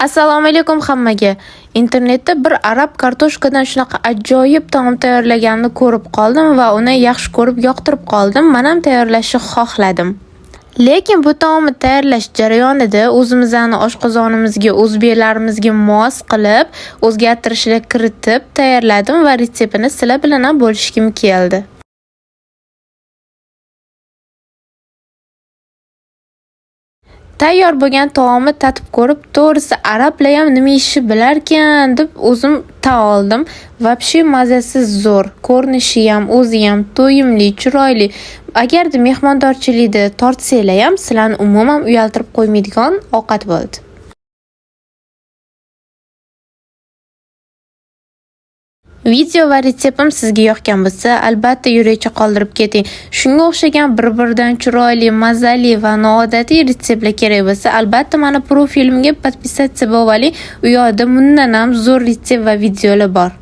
Assalomu alaykum hammaga. Internetda bir arab kartoshkadan shunaqa ajoyib taom tayyorlaganini ko'rib qoldim va uni yaxshi ko'rib yoqtirib qoldim. Men ham tayyorlashni xohladim. Lekin bu taomni tayyorlash jarayonida o'zimizning oshqozonimizga, o'zbeklarimizga mos qilib, o'zgartirishlar kiritib tayyorladim va retseptini sizlar bilan ham bo'lishkim keldi. Tayyor bo'lgan taomni tatib ko'rib, to'g'risi arablar ham nima ishi bilarkan deb o'zim oldim. Vobshe mazasi zo'r, ko'rinishi ham, o'zi ham to'yimli, chiroyli. Agarda mehmondorchilikda tortsanglar ham sizlarni umuman uyaltirib qo'ymaydigan ovqat bo'ldi. Video va retseptim sizga yoqgan bo'lsa, albatta yurakcha qoldirib keting. Shunga o'xshagan bir-biridan chiroyli, mazali va noodatiy retseptlar kerak bo'lsa, albatta meni profilimga podpisatsiya bo'ling. U yerda bundan ham zo'r retsept va videolar bor.